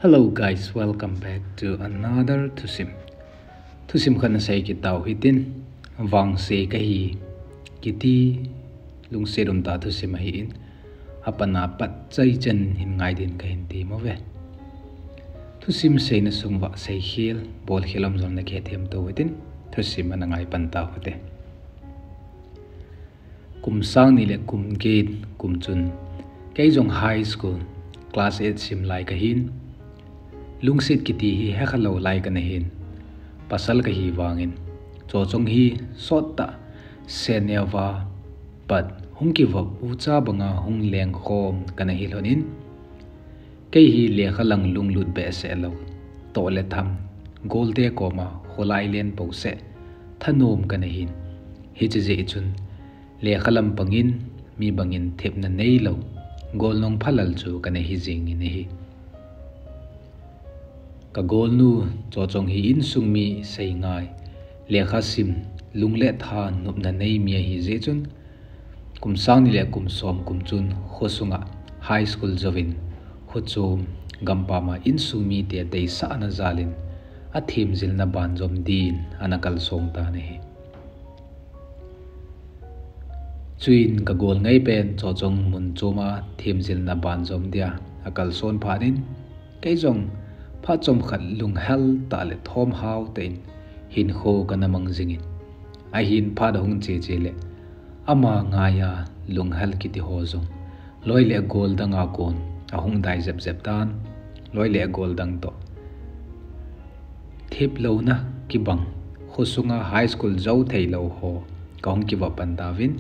Hello guys, welcome back to another Thusim. Thusim khana sai ki tau hitin wang se ka hi kiti lung serum ta thusim hi in apana pat chai chen hin ngai din ka hin ti mo ve. Thusim se na sungwa sai khil bol khilam zon na ke them to hitin thusim ana ngai pan ta hote. Kum sang ni le kum gate kum chun kai jong high school class 8 sim lai ka hin lungsit kiti hi hekalo lai ka nahin pasal ka hi wangin chochong hi sotta seneva pat hungki wa ucha banga hung leng khom kana hi lonin kei hi le khalang lunglut be se lo to le tham golde koma holai len pose thanom kana hin hi je chun le khalam pangin mi bangin thepna nei lo gol nong phalal chu kana hi jing ni hi ka gol nu chochong hi in sungmi sei ngai lekha sim lungle tha nupna nei mi hi je chun kum sang ni le kum som kum chun khosunga high school jovin khochom gampa ma in sungmi te dei sa na zalin a thim zil na ban jom din anakal song ta ne hi chuin ka gol ngai pen chochong mun choma thim zil na ban jom dia akal son phanin kai jong pha chom khat lung hal ta le thom hau tein hin kho kana mang jingin a hin pha da hung che le ama nga ya lung hal ki ti ho zong loi le gol danga kon a hung dai zep tan loi le gol dang to thip lo na ki bang khosunga high school zau thei lo ho kong ki wa pan davin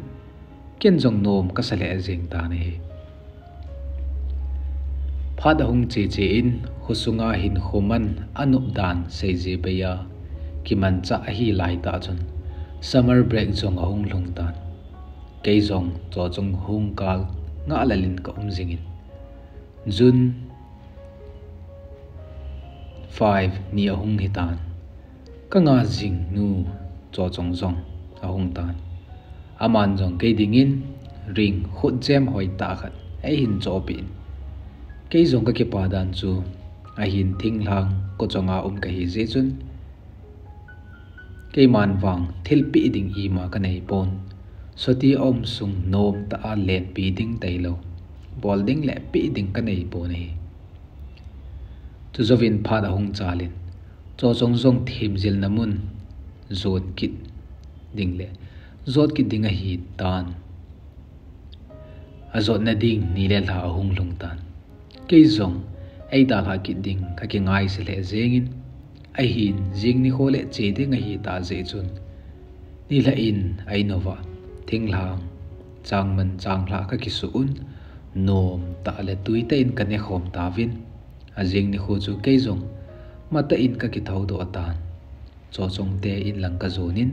ken jong nom ka sale jing ta ne phada hung che in husunga hin khoman anup dan seije beya kiman cha hi lai ta chun summer break jong ahung lung tan kei jong cho chung hung kal nga lalin ka jingin jun 5 ni ahung hitan ka nga jing nu cho chung jong ahung tan aman jong kei dingin ring khut jem hoi ta khat ai hin chopin kei jong ka ke padan chu a hin thinglang ko chonga ka hi je chun kei man wang thil pi ding i ma ka nei pon soti om sung nom ta a let pi ding tailo bol ding le pi ding ka nei po nei chu zovin phada hung chalin cho chong jong thim jil namun zot kit ding le zot kit ding a hi tan a zot na ding ni le la hung lung tan kei zong ai da la ki ding ka ki ngai se le zengin ai hin jing ni khole che de nga hi ta je chun ni la in ai nova thinglang changman changla ka ki su un nom ta le tuite in ka ne khom ta vin a jing ni khu chu kei zong mata in ka ki thau do atan cho chong te in lang ka zonin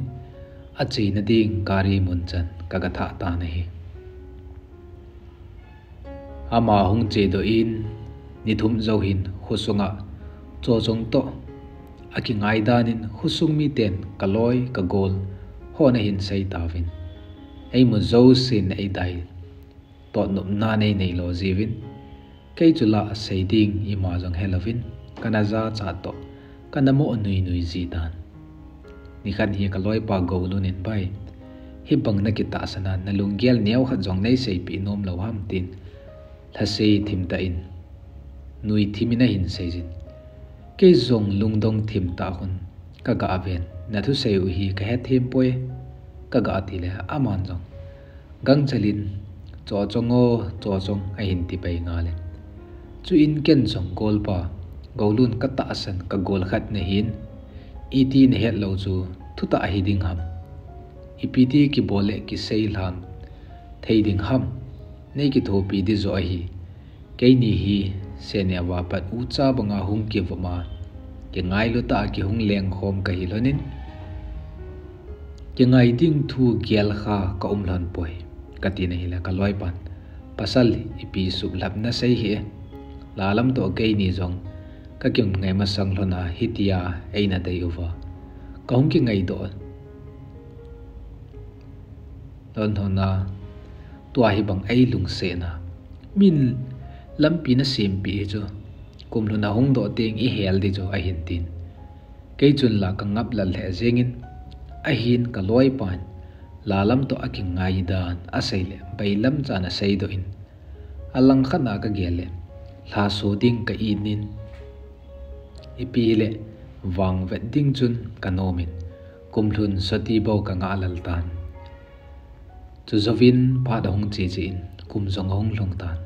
a che na ding kari mun chan ka ga tha ta nei ama hung che do in ni thum zo hin khusunga cho chong to aki ngai danin khusung mi ten kaloi ka gol hona hin sei tawin ei mu zo sin ei dai to nup na nei nei lo jivin kei chula sei ding i ma jong helovin kana za cha to kana mo nui ji dan ni khan hi kaloi pa go lunin bai hi bang na ki ta sana na lunggel neu khat jong nei sei pi nom lo ham tin thasei thim ta in nui thimina hin seijin ke zong lungdong thim ta hun ka ga aven na thu sei hi ka he them poe ka ga ti le aman jong gang chalin cho chong a hin ti pai nga le chu in ken jong gol pa golun ka ta san ka gol khat ne hin iti ne het lo chu thu ta hi ding ham ipiti ki bole ki sei lam thei ding ham nei ki tho pi di zo hi ke ni hi senia wa pat ucha banga hung ki vama ke ngai lu ta ki hung leng khom ka hi lonin ke ngai ding thu gel kha ka umlan poi ka ti na hi la ka loi pan pasal ipi sub lap na sei hi lalam to ke ni jong ka kyung ngai ma sang lona hitia eina dei uwa ka hung ki ngai do don hona tua hi bang ai lung se na min lampi na sim pi chu kum lu na hung do ting I hel di jo a hin tin kei chun la ka ngap lal he zengin a hin ka loi pan la lam to aking ngai dan a seile bailam chana sei do in alang khana ka gele la so ding ka inin ipile wang vet ding chun kanomin kumhlun soti bo ka nga lal tan chu zovin pa da hung chi chi in kum zong hong long tan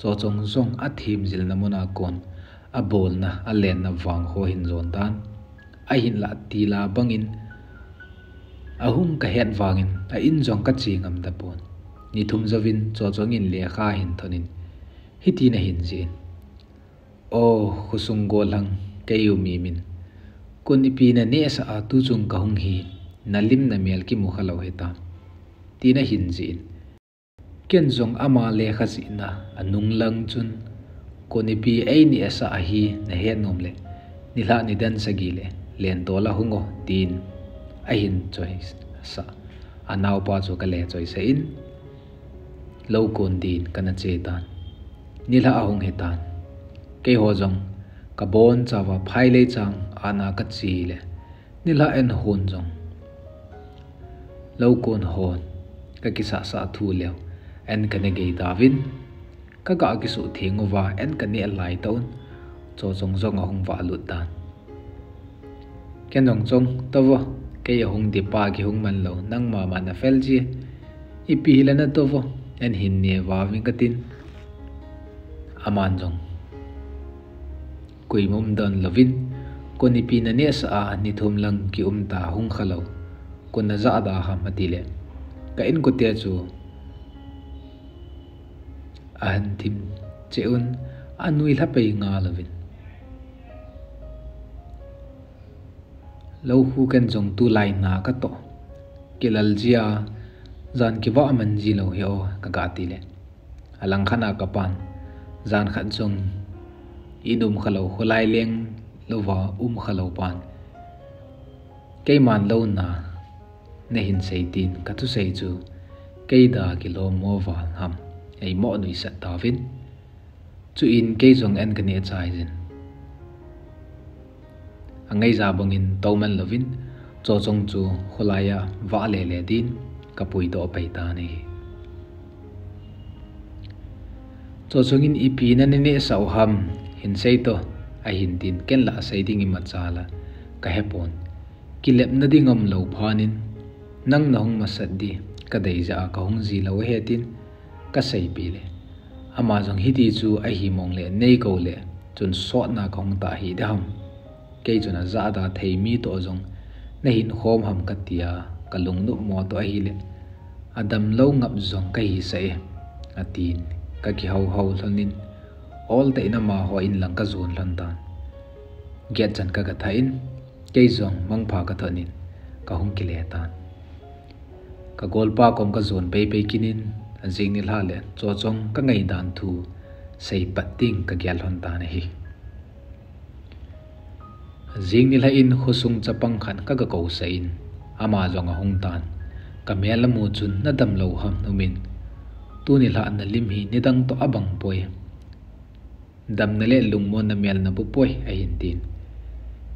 cho chong zong a thim zil na mona kon a bol na a len na wang ho hin zon tan a hin la ti la bangin a hung ka het wangin a in zong ka chi ngam da pon ni thum zovin cho chong in le kha hin thonin hiti na hin zin o khusung go lang kayu mi min kun ipi na ne sa a tu chung ka hung hi nalim na mel ki mu khalo heta tina hin zin ken zong ama le kha si na anung lang chun kun ipi ai ni asa a hi na he nom le ni la ni dan sagile len to la hungo tin a hin choice sa anaw pa chu ka le choi sa in lo kon din kana che tan ni la a hung hetan ke ho jong ka bon chawa phai le chang ana ka chi le ni la en hon jong lo kon hon ka kisa sa thu leo en ka ne ge davin ka ga ki su thingwa en ka ne lai taun cho jong jong a hung wa lu dan ken jong jong tawa ke ya hung di pa ki hung man lo nang ma ma na fel ji ipi la na to en hin ne wa wing ka tin aman jong kui mum don lovin kon ipi na ne sa ni thum lang ki ta hung khalo kon na za da ha matile ka in ko te chu an tim cheun anui la pe nga lovin lo hu kan jong tu lai na ka to kilal jia zan ki wa man ji lo he o ka ga ti le alang khana ka pan zan khat jong inum khalo khulai leng lova khalo pan kei man lo na ne hin sei tin ka tu sei chu kei da ki lo mo wal ham ei mo nui sa tawin chu in kei jong en ka ne chai jin angai za bangin tawman lovin cho chong chu khulaya wa le le din ka pui do pai ta ni cho chongin ipi na ne sau ham hin sei to a hin tin ken la sei ding I machala ka hepon kilep na dingam lo phanin nang nong masat di ka dei ja ka hung ji lo he tin ka sei pi le ama jong hi ti chu a hi mong le nei ko le chun so na ka hung ta hi de ham ke chuna za da thei mi to jong na hin khom ham ka tia ka lung nu mo to a hi le adam lo ngap jong ka hi sei atin ka ki hau hau thanin all te ina ma ho in lang ka zon lan tan get chan ka ga thain ke zong mang pha ka thonin ka hung ki le tan ka gol pa kom ka zon pe pe kinin jing ni la le cho chong ka ngai dan thu sei pating ka gyal hon ta ne hi jing ni la in khusung chapang khan ka ga ko sein ama jong a hung tan ka mel mu chun na dam lo ham numin tu ni la na lim hi ni dang to abang poi dam na le lung mo na mel na bu poi a hin tin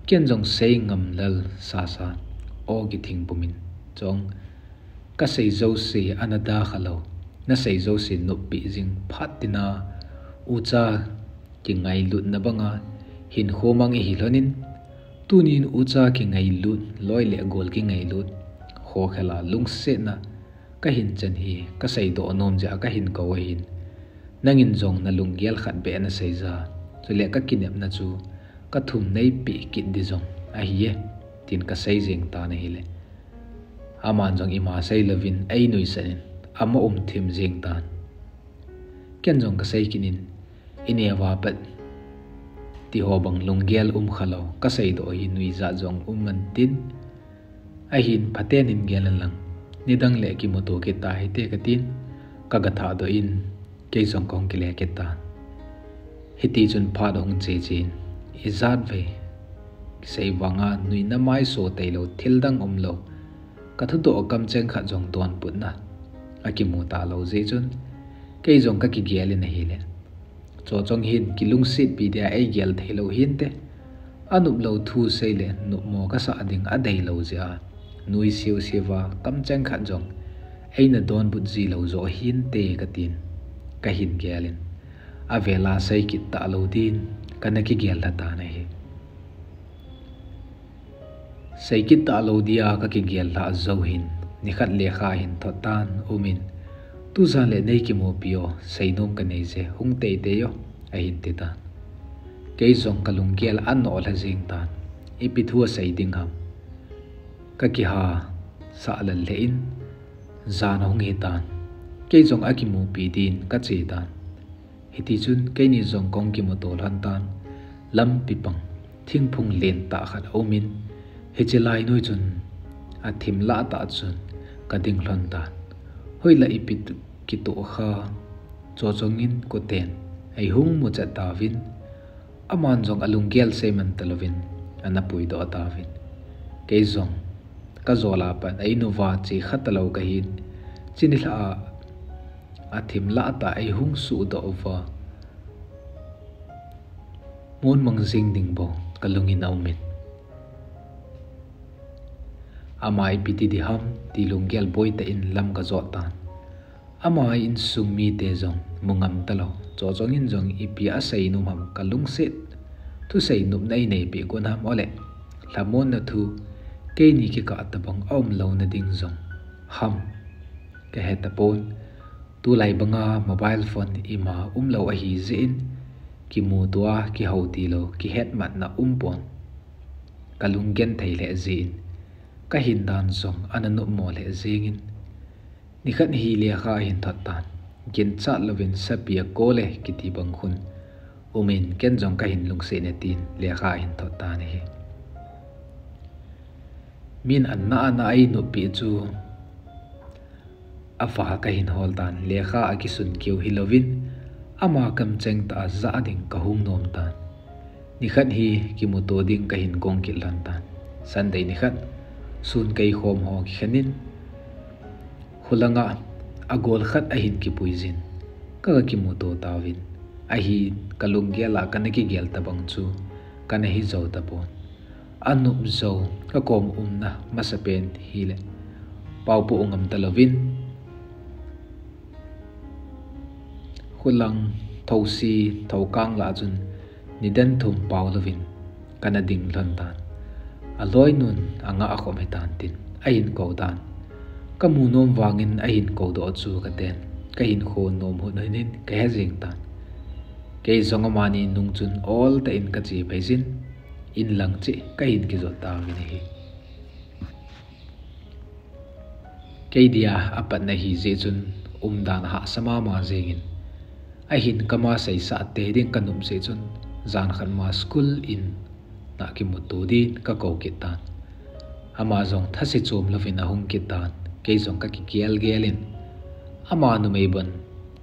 ken jong sei ngam lal sa sa o gi thing pumin chong ka sei zo se anada khalo na sei zo se no pi jing phatina ucha ki ngai lut na banga hin khomang hi lonin tunin ucha ki ngai lut loi le gol ki ngai lut kho khela lung se na ka hin chan hi ka sei do nom ja ka hin ko hin nangin jong na lung gel khat be na sei za chule ka kinep na chu ka thum nei pi kin di jong a hi tin ka sei jeng ta na hi le aman jong ima sei lovin ai nui sanin ama thim jeng tan ken jong ka sei kinin ine wa pat ti ho bang lung gel khalo ka sei do hi nui za jong man tin a hin phaten in gel lang nidang le ki moto ke ta hi te ka tin ka ga tha do in ke jong kong ke le ke ta hiti chun pha dong che chin izat ve sei wanga nui na mai so teilo thildang lo ka thu to kam cheng kha jong don put na aki mu ta lo je chun ke jong ka ki gel in hi le cho chong hin kilung sit pi dia ai gel thelo hin te anup lo thu sei le nup mo ka sa ding a dei lo ja nui siu siwa kam chang khat jong aina don but ji lo zo hin te ka tin ka hin gelin a vela sei kit ta lo din kana ki gel la ta nei sei kit ta lo dia ka ki gel la zo hin ni khat le kha hin thotan umin tu za le nei ki mo pio sei nom ka nei je hung te te yo a hin te ta ke zong kalung gel an no la jing tan ipi thua sei ding ham ka ki ha sa la le in zan hong he tan ke zong a ki mo pi din ka che tan hiti chun ke ni zong kong ki mo to lan tan lam pi pang thing phung len ta khat omin he che lai noi chun a thim la ta chun ka ding hlon tan hoi la ipi ki to kha cho chongin ko ten ai hung mo cha ta vin aman jong alung gel se man talovin ana pui do ta vin ke zong ka zola pan ai nu wa chi khatalo ka hin chini la a thim la ta ai hung su do wa mon mang jing ding bo kalungin aumin amai piti di ham ti lunggel boy ta in lam ka zo tan amai in sung mi te zong mungam talo cho chong in zong ipi a sei num ham kalung set thu sei num nei nei pi kon ham ole lamon na thu ke ni ki ka tabang om lo na ding zong ham ke het pon tu lai banga mobile phone ima lo a hi zin ki mu tua ki ho ti lo ki het mat na pon kalung gen thei le zin ka hin dan zong ananu mo le zingin ni khat hi le kha hin that tan gen cha lovin sapia kole kiti bang khun umin ken jong ka hin lung se ne tin le kha hin that tan hi min anna ana ai no pi chu afa ka hin hol tan le kha akisun kiu hilovin ama kam cheng ta za ding ka hung nom tan ni khat hi ki mu to ding ka hin gong ki lan tan sunday ni khat sun kai khom ho khanin hulanga agol khat ahin ki puizin ka ki mu to tawin ahi kalung gela kana ki gel tabang chu kana hi zo ta pon anup zo ka kom umna masapen hile pau pu ungam talovin hulang thosi thokang la chun nidan thum pau lovin kana ding lon tan aloi nun anga a khom hetan tin ahin ko dan kamu nom wangin ahin ko do chu ka ten ka hin khon nom hu nin ka he jing tan ke zonga mani nung chun all ta in ka chi phaizin in lang chi ka hin ki zo ta mi hi ke dia apat na hi je chun dan ha sama ma jengin ahin kama sai sa te ding kanum se chun zan khan ma school in na ki mutu din ka ko kitan ama zong thasi chom lovin ahung kitan ke zong ka ki kial gelin ama nu meiban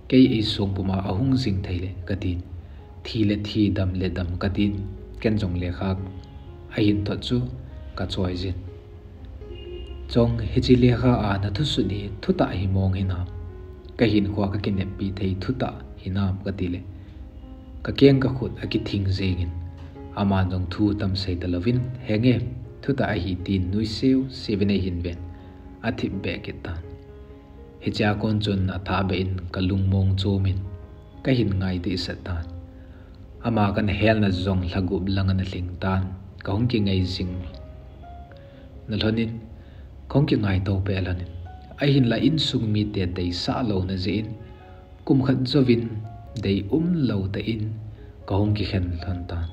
ke ei song puma ahung jing thaile katin thile thi dam le dam katin ken jong le khak ahin tho chu ka choi jin chong hichi le kha a na thu su ni thu ta hi mong hina ka hin khwa ka kin pi thei thu ta hinam ka tile ka keng ka khut a ki thing jengin aman jong thu tam sei talovin henge thu ta hi tin nui seu sevene hinven athi be kita hicha kon chun atha be in kalung mong chomin ka hin ngai ti satan ama kan hel na zong lagub langan na ling tan ka hong ki ngai sing na lonin kong ki ngai to pe lanin ai hin la in sung mi te dei sa lo na zin kum khat zovin dei lo ta in ka hong ki khen than tan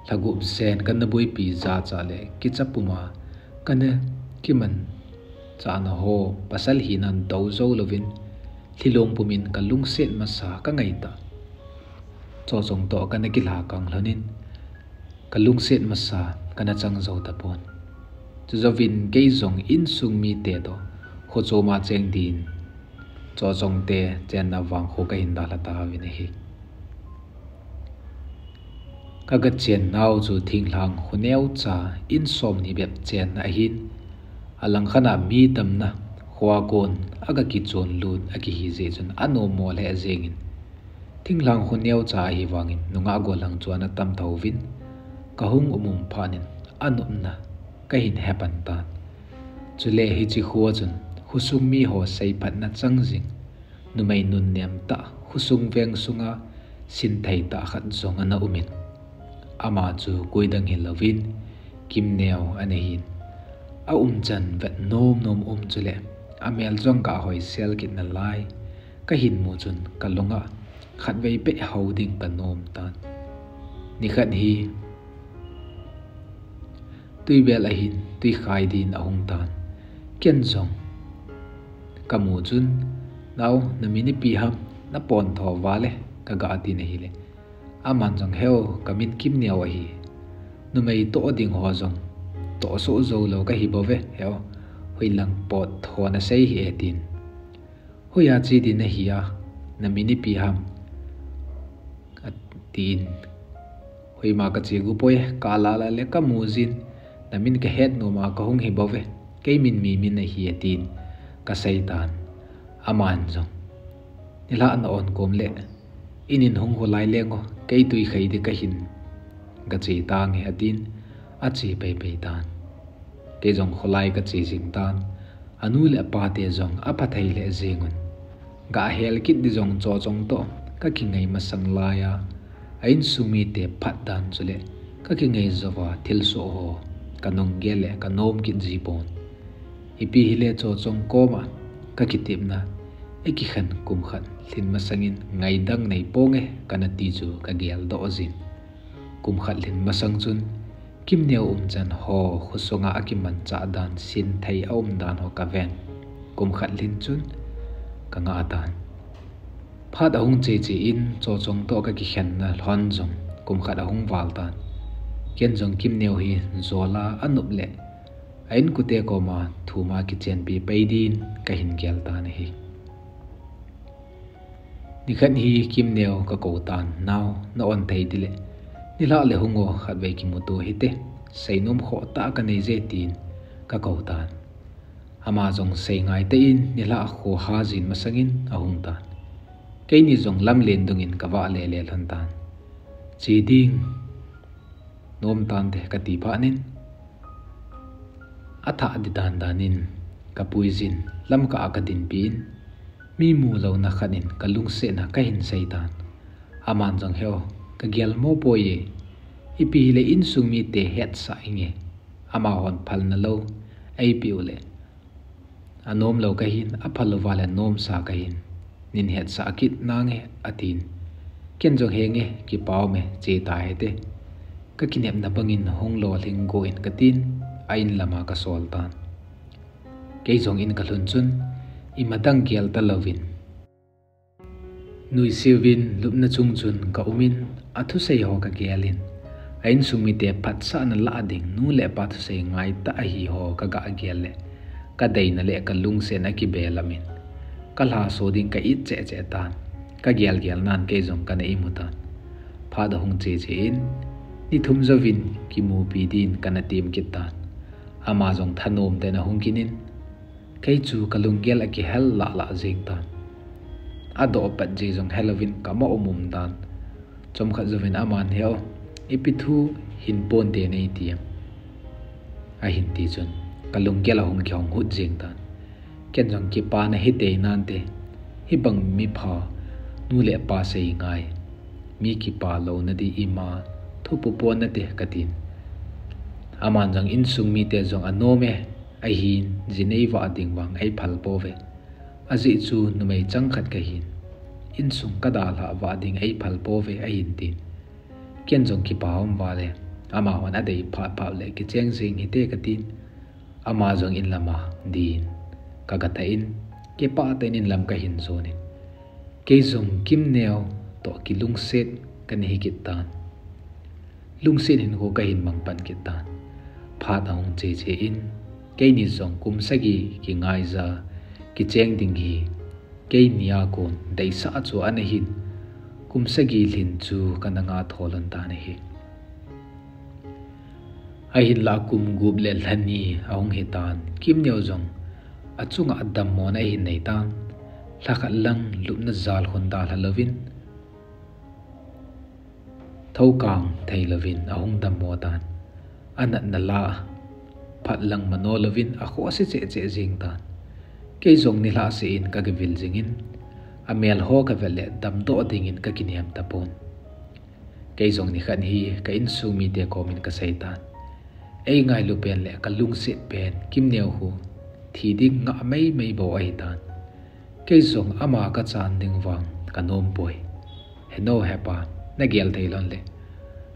lagub sen kan na bui pi za cha le ki chapuma kan ki man cha na ho pasal hinan do zo lovin thilong pumin kalung set ma sa ka ngai ta cho chong to kan ki la kang lonin kalung set ma sa kana chang zo ta pon chu zovin ke zong in sung mi te to kho cho ma cheng din cho chong te chen na wang ho ka hin da la ta vi ne hi kaga chen nau chu thing lang huneu cha in som ni bep chen na hin alang khana mi tam na khwa kon aga ki chon lut aki hi je chun ano mo le jengin thing lang huneu cha hi wangin nunga go lang chuana tam thovin kahung phanin anumna kahin happen ta chule hi chi khuwa chun husung mi ho sei phat na changjing numai nun nem ta husung veng sunga sin thei ta khat zong ana umin ama chu koidang hi lovin kim neo anehin a chan vet nom chule amel jong ka hoi sel kit na lai ka hin mu chun kalunga khat vei pe holding ka nom tan ni khat hi tui bel a hin tui khai din ahung tan ken zong kamu chun naw na mini pi ham na pon tho wale ka ga ti na hi le aman jong heo kamin kim neo a hi numei to ding ho zong to so zo lo ka hi bove heo hui lang pot tho na sei hi etin huya chi din na hi a na mini pi ham tin hui ma ka chi gu poi ka la la le ka muzin na min ka het no ma ka hung hi bove ke min mi min na hi etin ka saitan aman jong nila na on kom le inin hung ho lai lengo ke tui khai de ka hin ga chi tang he atin a chi pe pe tan ke jong kholai ka chi jing tan anu le pa te jong a pa thai le zingun ga hel kit di jong cho chong to ka ki ngai ma sang la ya ain sumi te phat dan chule ka ki ngai zawa thil so ho kanong gele kanom kin jipon ipi hile cho chong koma ka kitip na eki khan kum khan thin masangin ngai dang nei ponge kana ti chu ka gel do ozin kum khat lin masang chun kim neu chan ho khusonga akiman cha dan sin thei dan ho ka ven kum khat lin chun ka nga dan phat ahung che che in cho chong to ka ki khen na lhon jong kum khat ahung wal tan ken jong kim neu hi zola anup le ain kute ko ma thuma ki chen pi peidin ka hin gel ta ne hi nikhan hi kim neo ka ko tan naw na on thei dile nila le hungo khat ve ki mutu hite seinom kho ta ka nei je tin ka ko tan ama jong sei ngai te in nila kho ha jin masangin ahung tan ke ni jong lam len dungin ka wa le le than tan chi ding nom tan te ka ti pha nin atha di dan danin ka puizin lam ka akadin pin mi mu lo na khanin kalung se na ka hin seitan aman jong heo ka gel mo poye ipi le in sung mi te het sa inge ama hon phal na lo ai piule anom lo ka hin aphal wala nom sa ka hin nin het sa kit nange atin ken jong henge ki paw me che ta hete ka kinep na bangin hong lo ling go in katin ain lama ka sol tan ke jong in kalun chun imadang gel ta lovin nui siwin lupna chung chun ka umin athu sei ho ka gelin ain sumi te phat sa na la ding nu le pa thu sei ngai ta hi ho ka ga gel le ka dei na le ka lung se na ki belamin ka la so ding ka it che che tan ka gel nan ke jong ka nei mutan pha da hung che che in ni thum zawin ki mu pi din kana tim ki tan ama jong thanom te na hung kinin kei chu kalung gel a ki hel la la jing tan ado pat je jong halloween kama umum dan chom kha zawin aman heo ipithu hin pon te nei tiam a hin ti chun kalung gel a hung kyong hut jing tan ken jong ki pa na hi te nan te hi bang mi pha nu le pa sei ngai mi ki pa lo na di ima thu pu pon na te katin aman jang in sung mi te jong anome a hin jinei wa ding wang ai phal pove azi chu numei chang khat ka hin in sung ka da la wa ding ai phal pove a hin tin ken jong ki paum wa le ama wan adei pha pha le ki cheng jing hi te ka tin ama jong in lama din ka ga ta in ke pa te nin lam ka hin zo ne ke jong kim neo to ki lung set kan hi ki tan lung set hin ko ka hin mang pan ki tan pha daung che che in ke ni zong kum sagi ki ngai za ki cheng ding hi ke nia kon dei sa chu an hin kum sagi lin chu kananga tholan ta ne hi a hin la kum gub le lhani aung hi tan kim neu zong achunga adam mo na hin nei tan thakhat lang lupna zal hon da hlovin thâu càng thầy lovin ahung dam mo tan anat na la phat lang mano lovin a kho se che jing tan ke zong ni la se in ka gevil jingin amel ho ka vele dam do dingin ka kiniam tapon ke zong ni khan hi ka in su mi te komin ka saitan ei ngai lu pen le ka lung sit pen kim neu hu thi ding nga mai bo ai tan ke zong ama ka chan ding wang ka nom poi heno hepa na gel theilon le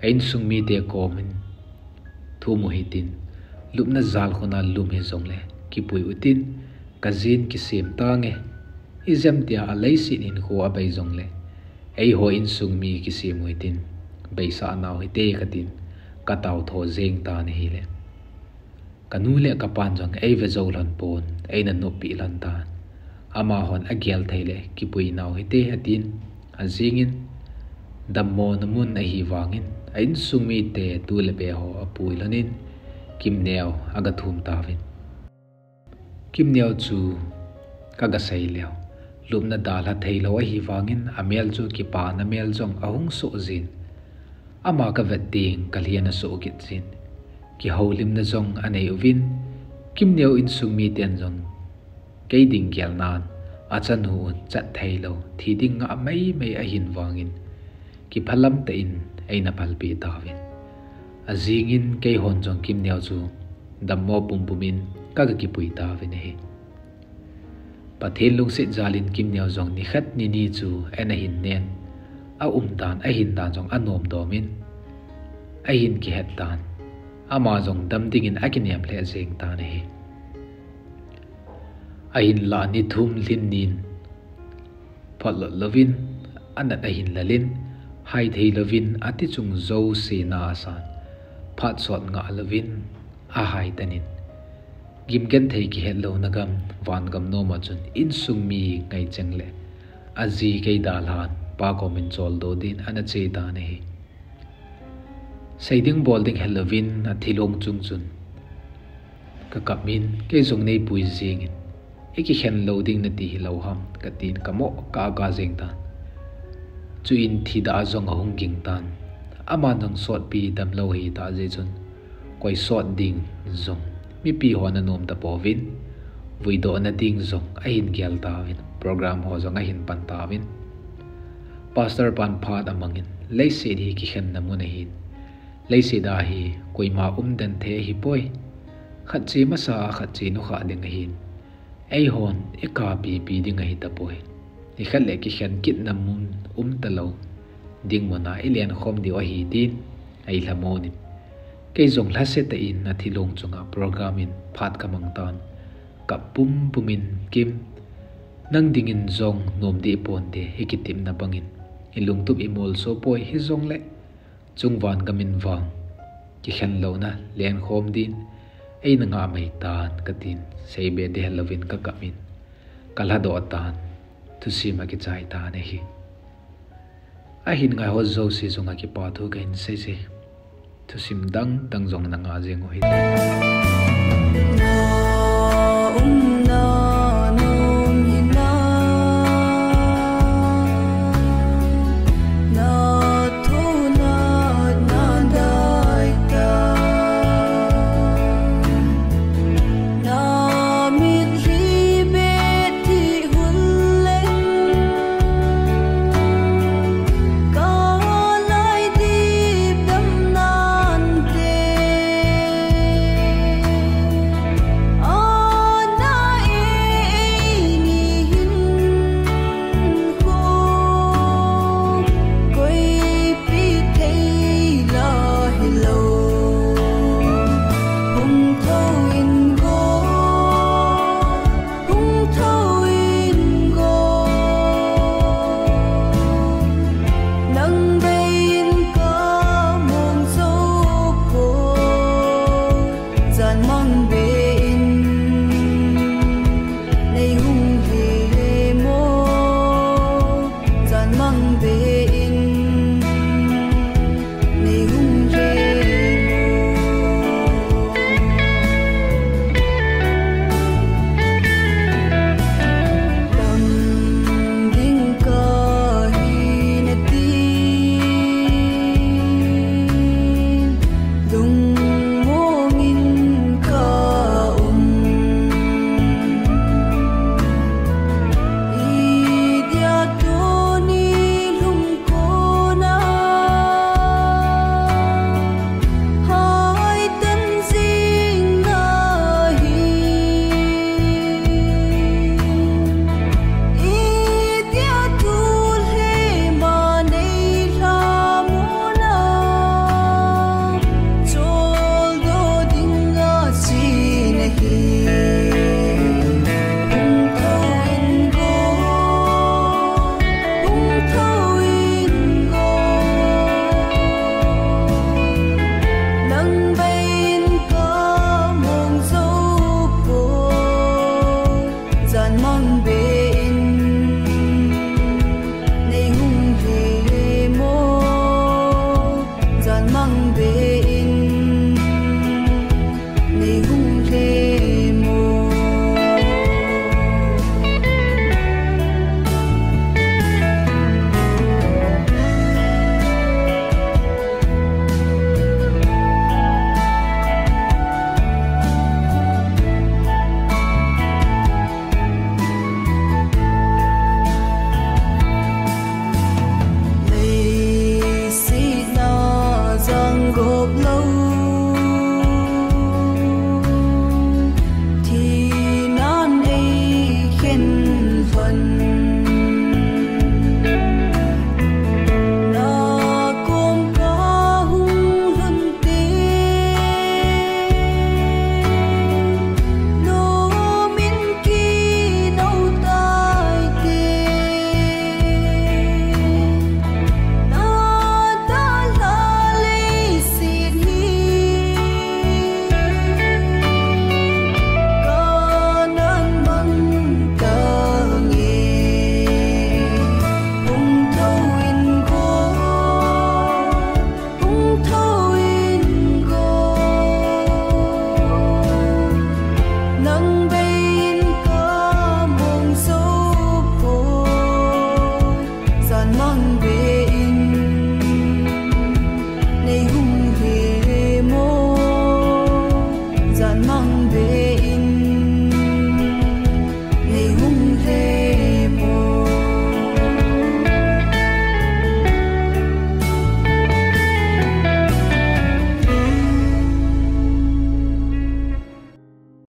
ein sung mi te komin thu mu hitin lupna zal khona lum he zong le ki pui utin ka zin ki sem ta nge izam tia alai sin in kho abai zong le ei ho in sung mi ki sem huitin bai sa naw hite ka tin ka taw tho zeng ta ne hi le kanu le ka pan jong ei ve zo lan pon ei na no pi lan ta ama hon a gel theile ki pui naw hite hatin azingin dammo namun a hi wangin ain sumi te tu le be ho apui lanin kim neo aga thum tawin kim neo chu kaga sai leo lumna dala theilo a hi wangin amel chu ki pa na mel jong ahung so zin ama ka vetting kaliana so git zin ki holim na jong anei uvin kim neo in sumi ten jong kei ding gyal nan achan hu chat theilo thi ding nga mai a hin wangin ki phalam te in aina palpi tawin azingin kei hon jong kim neo chu dammo pumpumin kaga ki pui tawin he pathin lung se jalin kim neo jong ni khat ni chu ena hin nen a dan a hin dan jong anom domin a hin ki het dan ama jong dam dingin akiniam hle jeng ta ne he a hin la ni thum lin nin phal lovin anat a hin lalin hai thei lovin ati chung zo se na asan phat sot nga lovin a hai tanin gim gen thei ki hello nagam van gam no ma chun in sung mi ngai chengle aji kei dalhan pa komin chol do din ana che ta ne hi saiding bolding helovin a thilong chung chun ka kamin ke zong nei pui jingin eki khen loading na ti lo ham ka tin kamo ka ga jeng ta chu in thi da zong ahung ging tan ama nang sot pi dam lo hi ta je chun koi sot ding zong mi pi ho na nom ta povin vui do na ding zong a hin gyal ta win program ho zong a hin pan ta win pastor pan phat amangin lei se hi ki khen na mun hin lei se da hi koi ma dan the hi poi khat chi ma sa khat chi no kha ding hin ei hon e ka pi ding hi ta poi ni khat le ki khen kit na mun ta lo ding mona elian khom di wa hi tin ai lamoni ke zong la se ta in na thilong chunga programin phat kamang tan ka pumin kim nang dingin zong nom di pon de hikitim na bangin ilung tup imol so poi hi zong le chungwan gamin wang ki khen lo na len khom din ei na nga mai tan katin seibe de helovin ka kamin kalha do tan tu sima ki chai ta ne hi a hin ngai ho zo si zonga ki pa thu gain se tu sim dang zong na nga jeng ho hi